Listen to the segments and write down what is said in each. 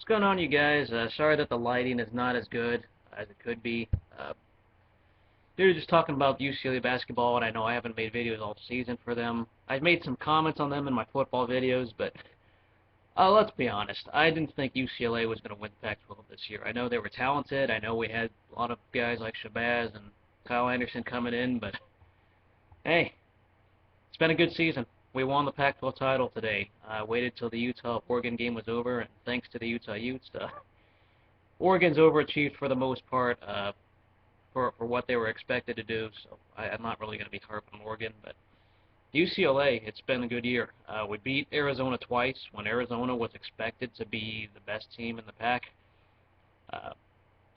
What's going on, you guys? Sorry that the lighting is not as good as it could be. We were just talking about UCLA basketball, and I know I haven't made videos all season for them. I've made some comments on them in my football videos, but let's be honest. I didn't think UCLA was going to win Pac-12 this year. I know they were talented. I know we had a lot of guys like Shabazz and Kyle Anderson coming in, but hey, it's been a good season. We won the Pac-12 title today. I waited till the Utah-Oregon game was over, and thanks to the Utah Utes, Oregon's overachieved for the most part for what they were expected to do. So I'm not really going to be hard on Oregon, but UCLA, it's been a good year. We beat Arizona twice when Arizona was expected to be the best team in the pack. Uh,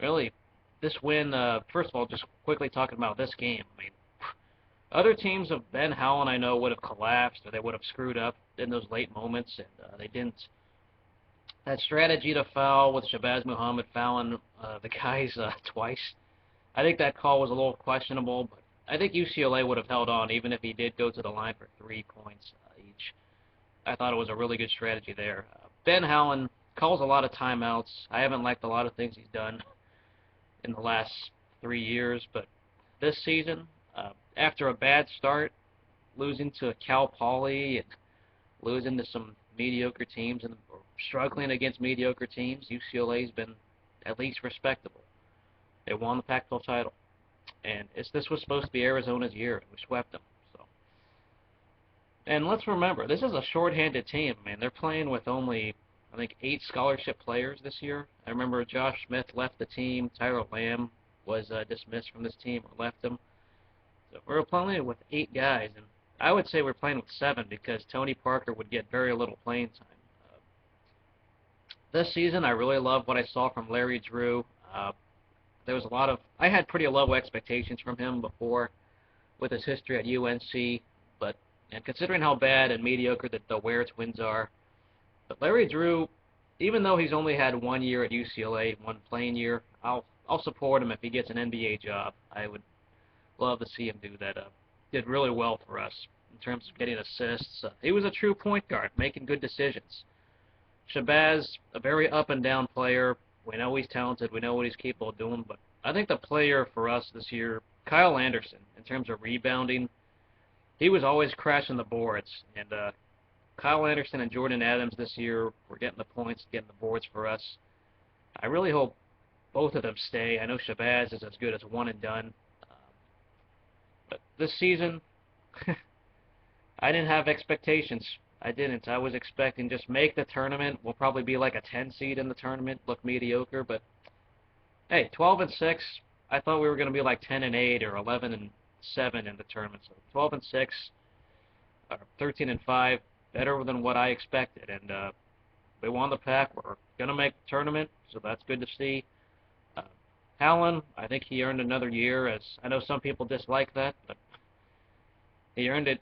really, this win, first of all, just quickly talking about this game. I mean, other teams of Ben Howland, I know, would have collapsed or they would have screwed up in those late moments, and they didn't. That strategy to foul with Shabazz Muhammad fouling the guys twice, I think that call was a little questionable, but I think UCLA would have held on even if he did go to the line for 3 points each. I thought it was a really good strategy there. Ben Howland calls a lot of timeouts. I haven't liked a lot of things he's done in the last 3 years, but this season, after a bad start, losing to Cal Poly and losing to some mediocre teams and or struggling against mediocre teams, UCLA's been at least respectable. They won the Pac-12 title, and this was supposed to be Arizona's year, and we swept them. So, and let's remember, this is a shorthanded team. I mean, they're playing with only, I think, 8 scholarship players this year. I remember Josh Smith left the team. Tyler Lamb was dismissed from this team or left them. So we're playing with 8 guys, and I would say we're playing with 7 because Tony Parker would get very little playing time. This season, I really love what I saw from Larry Drew. There was a lot of, I had pretty low expectations from him before with his history at UNC, and considering how bad and mediocre the Ware twins are, but Larry Drew, even though he's only had 1 year at UCLA, 1 playing year, I'll support him if he gets an NBA job. I would love to see him do that. Did really well for us in terms of getting assists. He was a true point guard, making good decisions. Shabazz, a very up and down player. We know he's talented. We know what he's capable of doing. But I think the player for us this year, Kyle Anderson, in terms of rebounding, he was always crashing the boards. And Kyle Anderson and Jordan Adams this year were getting the points, getting the boards for us. I really hope both of them stay. I know Shabazz is as good as one and done. But this season, I didn't have expectations. I didn't. I was expecting just make the tournament. We'll probably be like a 10 seed in the tournament, look mediocre. But hey, 12-6. I thought we were going to be like 10-8 or 11-7 in the tournament. So 12-6, or 13-5, better than what I expected. And we won the pack. We're going to make the tournament, so that's good to see. Howland, I think he earned another year. As I know some people dislike that, but he earned it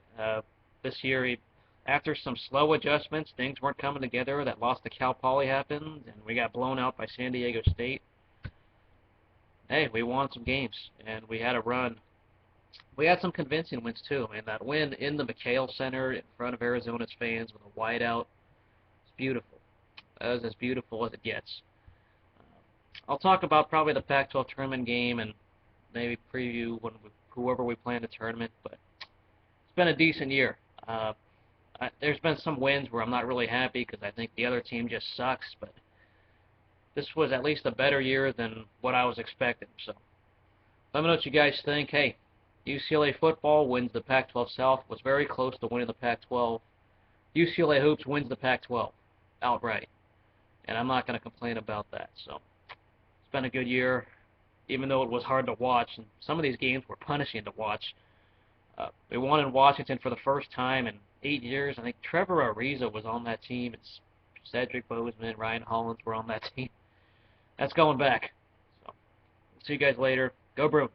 this year. After some slow adjustments, things weren't coming together. That loss to Cal Poly happened, and we got blown out by San Diego State. Hey, we won some games, and we had a run. We had some convincing wins, too. I mean, that win in the McHale Center in front of Arizona's fans with a whiteout, it's beautiful. That was as beautiful as it gets. I'll talk about probably the Pac-12 tournament game and maybe preview whoever we play in the tournament, but it's been a decent year. There's been some wins where I'm not really happy because I think the other team just sucks, but this was at least a better year than what I was expecting. So let me know what you guys think. Hey, UCLA football wins the Pac-12 South, was very close to winning the Pac-12. UCLA Hoops wins the Pac-12 outright, and I'm not going to complain about that. So it's been a good year, even though it was hard to watch, and some of these games were punishing to watch. We won in Washington for the first time in 8 years. I think Trevor Ariza was on that team. It's Cedric Bozeman, Ryan Hollins were on that team. That's going back. So, see you guys later. Go Bruins.